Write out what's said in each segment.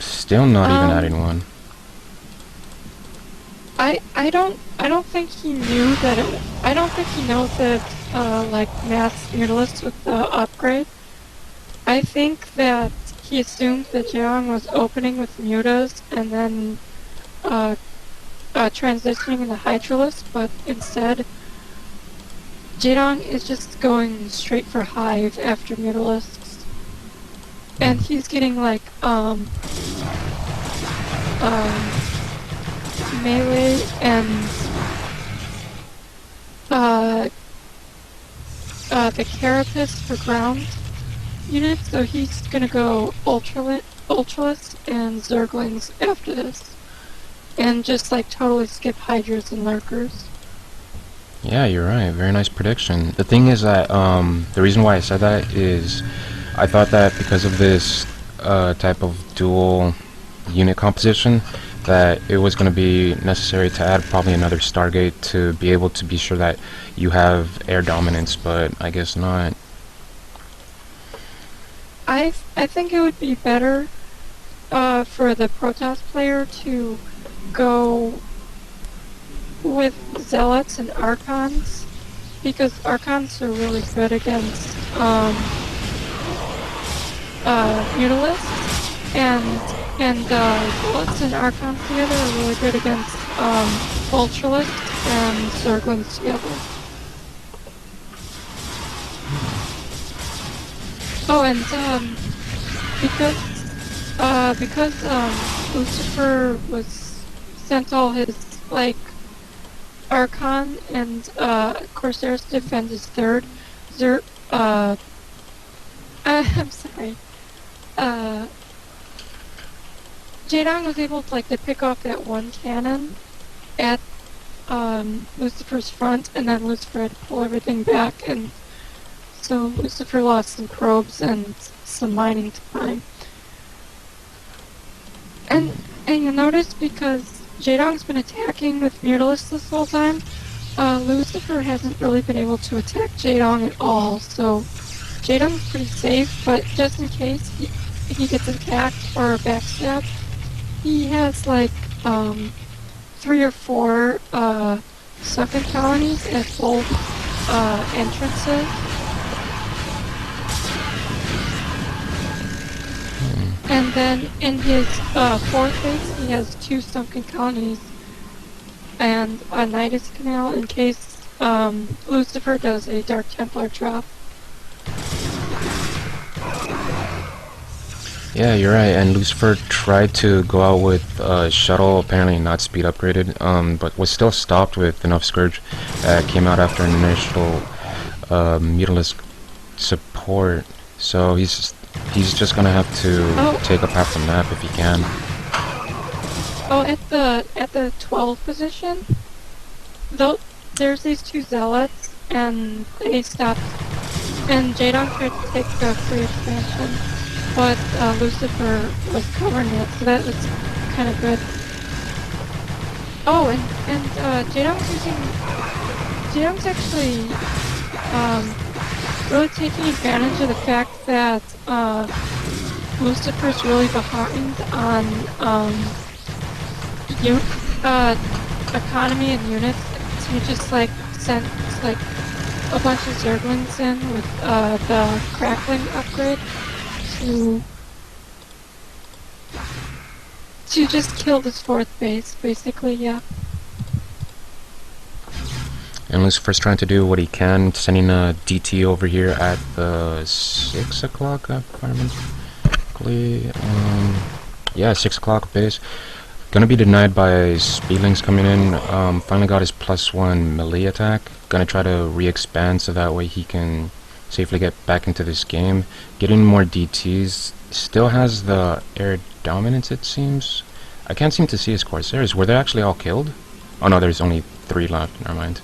Still not even adding one. I don't think he knew that I don't think he knows that like mass mutalisks with the upgrade. I think that he assumed that Jeong was opening with mutas and then transitioning into Hydralisk, but instead Jaedong is just going straight for Hive after Mutalisks. And he's getting like melee and the Carapace for ground units, so he's gonna go Ultralisk and Zerglings after this. And just like totally skip Hydras and Lurkers. Yeah, you're right. Very nice prediction. The thing is that, the reason why I said that is I thought that because of this type of dual unit composition, that it was going to be necessary to add probably another Stargate to be able to be sure that you have air dominance, but I guess not. I think it would be better for the Protoss player to go with Zealots and Archons, because Archons are really good against Mutalisks, and Zealots and Archons together are really good against Ultralisks and Zerglings together. Oh, and because Lucifer was sent all his like Archon and Corsairs to defend his third, I'm sorry. Jaedong was able to to pick off that one cannon at Lucifer's front, and then Lucifer had to pull everything back, and so Lucifer lost some probes and some mining time. And you'll notice because Jaedong's been attacking with Mutalisks this whole time, Lucifer hasn't really been able to attack Jaedong at all, so Jaedong's pretty safe, but just in case he gets attacked or backstabbed, he has like 3 or 4 sunken colonies at both entrances. And then in his fourth base, he has 2 sunken colonies and a Nidus Canal in case Lucifer does a Dark Templar drop. Yeah, you're right, and Lucifer tried to go out with Shuttle, apparently not speed upgraded, but was still stopped with enough Scourge that came out after an initial Mutalisk support, so he's just gonna have to take up half the map if he can. Oh, at the 12 position, there's these 2 Zealots, and they stopped, and Jaedong tried to take the free expansion, but Lucifer was covering it, so that was kind of good. Oh, and Jaedong's actually really taking advantage of the fact that Lucifer's really behind on economy and units. So he just sent a bunch of Zerglings in with the crackling upgrade to just kill this 4th base, basically, yeah. And Lucifer's trying to do what he can, sending a DT over here at the 6 o'clock, if I remember correctly. Yeah, 6 o'clock base. Gonna be denied by Speedlings coming in. Finally got his +1 melee attack. Gonna try to re-expand so that way he can safely get back into this game. Getting more DTs. Still has the air dominance, it seems. I can't seem to see his Corsairs. Were they actually all killed? Oh no, there's only 3 left. Never mind.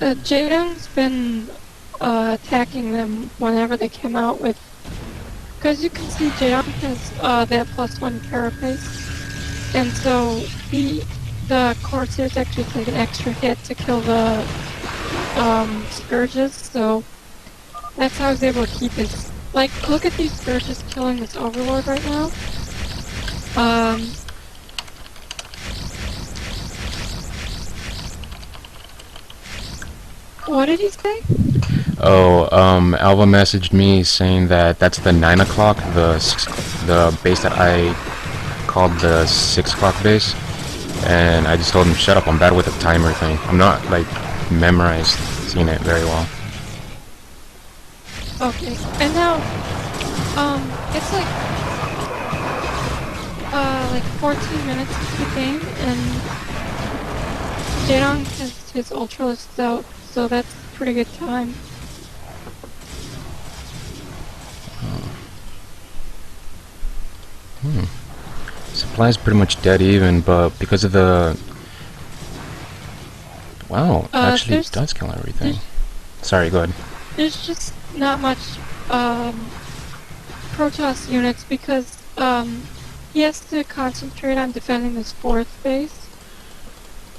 Jaedong's been attacking them whenever they came out with, because you can see Jaedong has that +1 carapace, and so the Corsairs actually take an extra hit to kill the Scourges, so That's how he's able to keep his... Like, look at these Scourges killing this Overlord right now. What did he say? Oh, Alva messaged me saying that that's the 9 o'clock, the base that I called the 6 o'clock base. And I just told him, shut up, I'm bad with the timer thing. I'm not, like, memorized seeing it very well. Okay, and now, it's like 14 minutes into the game, and Jaedong has his Ultralisks out, so that's a pretty good time. Supply's pretty much dead even, but because of the... Wow, actually it does kill everything. Sorry, go ahead. There's just not much, Protoss units because, he has to concentrate on defending this 4th base.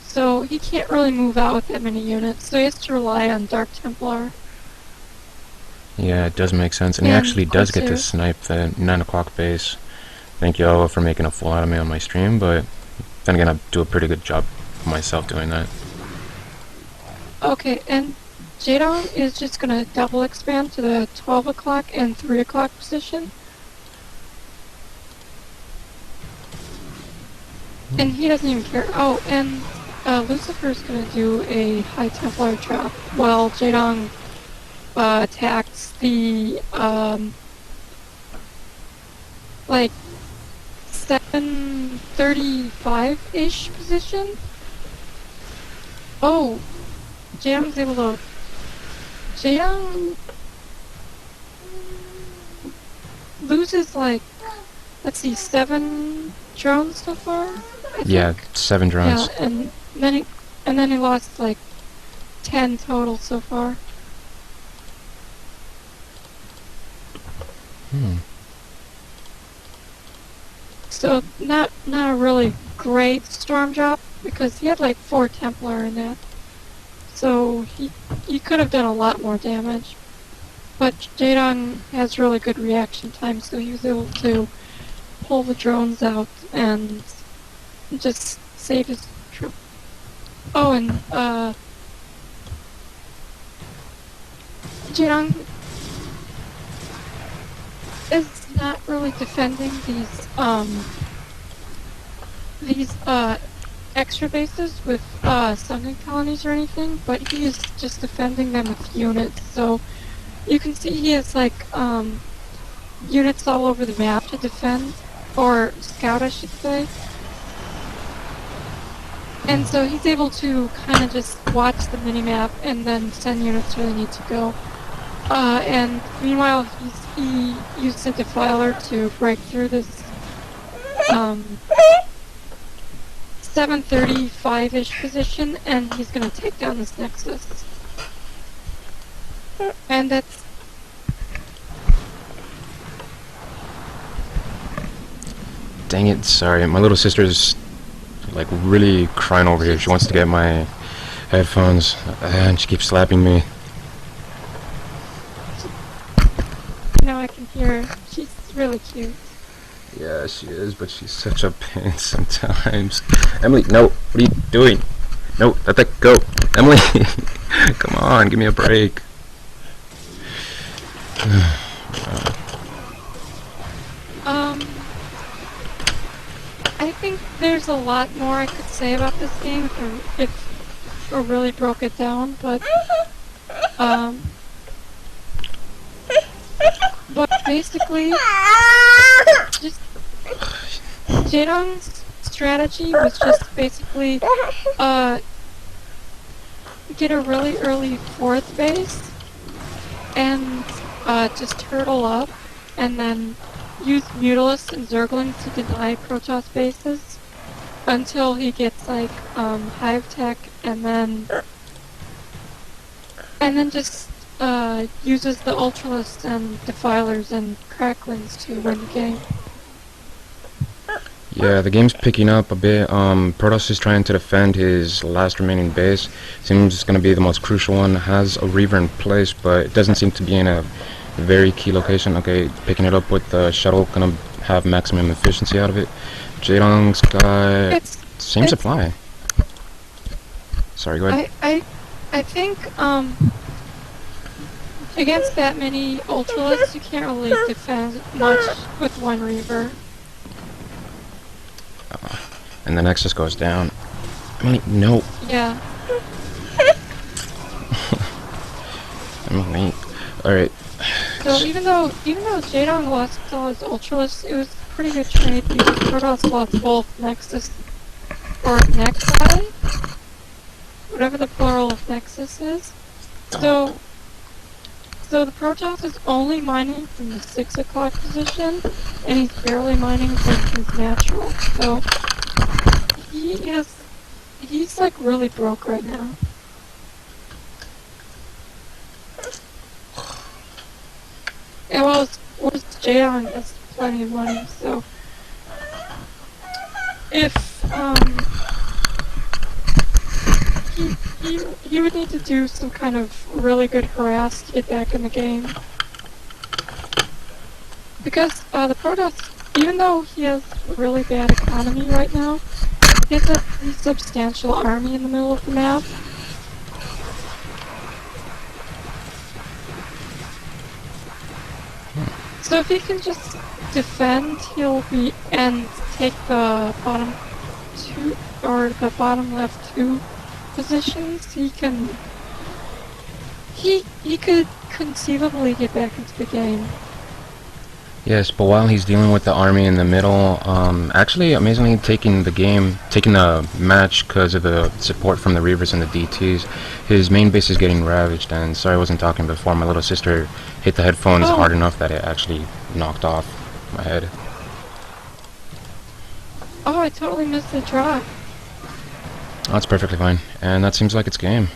So he can't really move out with that many units, so he has to rely on Dark Templar. Yeah, it does make sense, and he actually does get to snipe the 9 o'clock base. Thank you all for making a fool out of me on my stream, but then again, I do a pretty good job myself doing that. Okay, and Jaedong is just gonna double expand to the 12 o'clock and 3 o'clock position. And he doesn't even care. Oh, and Lucifer's gonna do a High Templar drop while Jaedong attacks the, like, 7:35-ish position. Oh, Jaedong's able to... Jaedong loses, like, let's see, 7 drones so far? Yeah, 7 drones. Yeah, and then he lost, like, 10 total so far. So, not a really great storm drop, because he had like 4 Templar in that. So, he could have done a lot more damage. But Jaedong has really good reaction time, so he was able to pull the drones out and just save his troop. Oh, and, Jaedong is not really defending these extra bases with sunken colonies or anything, but he is just defending them with units. So you can see he has like units all over the map to defend, or scout I should say. And so he's able to kind of just watch the minimap and then send units where they need to go. And meanwhile, he used a defiler to break through this 7:35-ish position, and he's gonna take down this Nexus. And that's... Dang it, sorry, my little sister's like really crying over here. She wants to get my headphones, and she keeps slapping me. Now I can hear her. She's really cute. Yeah, she is, but she's such a pain sometimes. Emily, no, what are you doing? No, let that go. Emily, come on, give me a break. I think there's a lot more I could say about this game if I really broke it down, but basically, just Jaedong's strategy was just basically get a really early 4th base and just turtle up and then use Mutalisks and Zerglings to deny Protoss bases until he gets like Hive Tech, and then just uses the Ultralisks and Defilers and Cracklings to win the game. Yeah, the game's picking up a bit. Protoss is trying to defend his last remaining base. Seems it's going to be the most crucial one. Has a Reaver in place, but it doesn't seem to be in a very key location. Okay, picking it up with the shuttle, gonna have maximum efficiency out of it. Jaedong's got It's same it's supply. Sorry, go ahead. I think against that many ultralists you can't really defend much with one Reaver. And the Nexus goes down. I mean, no. Yeah. I mean, wait. Alright. So even though Jaedong lost all his ultralists, it was a pretty good trade because Protoss lost both Nexus or Nexi, whatever the plural of Nexus is. So the Protoss is only mining from the 6 o'clock position, and he's barely mining from his natural. So he's like really broke right now. And whereas Jaedong has plenty of money, so if he would need to do some kind of really good harass to get back in the game. Because the Protoss, even though he has a really bad economy right now, he has a pretty substantial army in the middle of the map. So if he can just defend, he'll be and take the bottom two or the bottom left two positions. He could conceivably get back into the game. Yes, but while he's dealing with the army in the middle, actually, amazingly, taking the match because of the support from the Reavers and the DTs, his main base is getting ravaged. And sorry I wasn't talking before, my little sister hit the headphones hard enough that it actually knocked off my head. Oh, I totally missed the drop. That's perfectly fine, and that seems like it's game.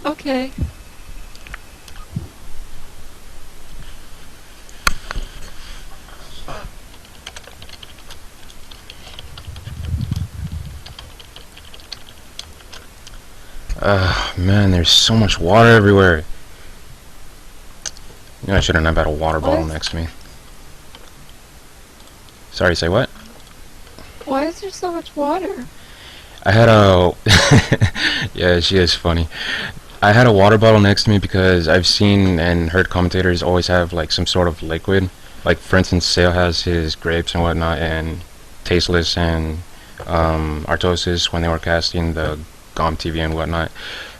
Okay. Man, there's so much water everywhere. You know, I shouldn't have had a water bottle next to me. Sorry, say what? Why is there so much water? I had a... Yeah, she is funny. I had a water bottle next to me because I've seen and heard commentators always have like some sort of liquid. Like, for instance, Sale has his grapes and whatnot, and Tasteless and Artosis, when they were casting the GOM TV and whatnot,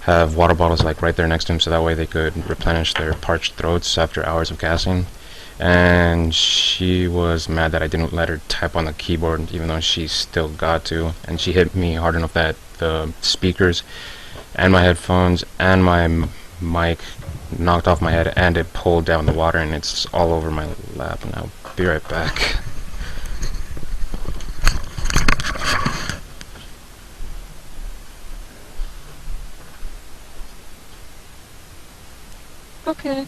have water bottles like right there next to them, so that way they could replenish their parched throats after hours of casting. And she was mad that I didn't let her type on the keyboard, even though she still got to, and she hit me hard enough that the speakers and my headphones and my mic knocked off my head, and it pulled down the water, and it's all over my lap. And I'll be right back. Okay.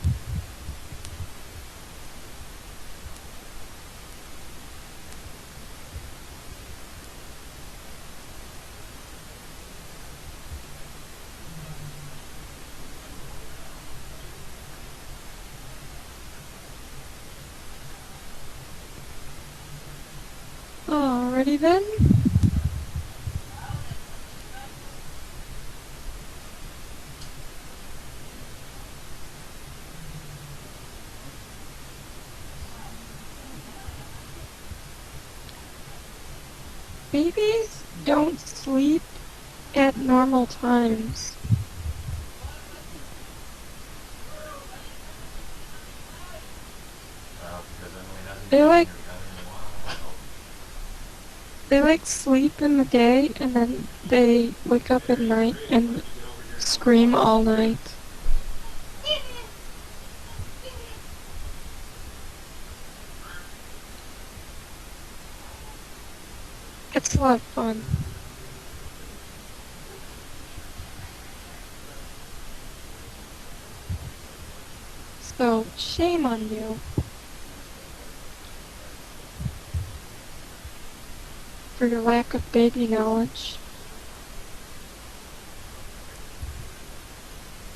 Alrighty then. Babies don't sleep at normal times. They like sleep in the day and then they wake up at night and scream all night. It's a lot of fun. So, shame on you. for your lack of baby knowledge.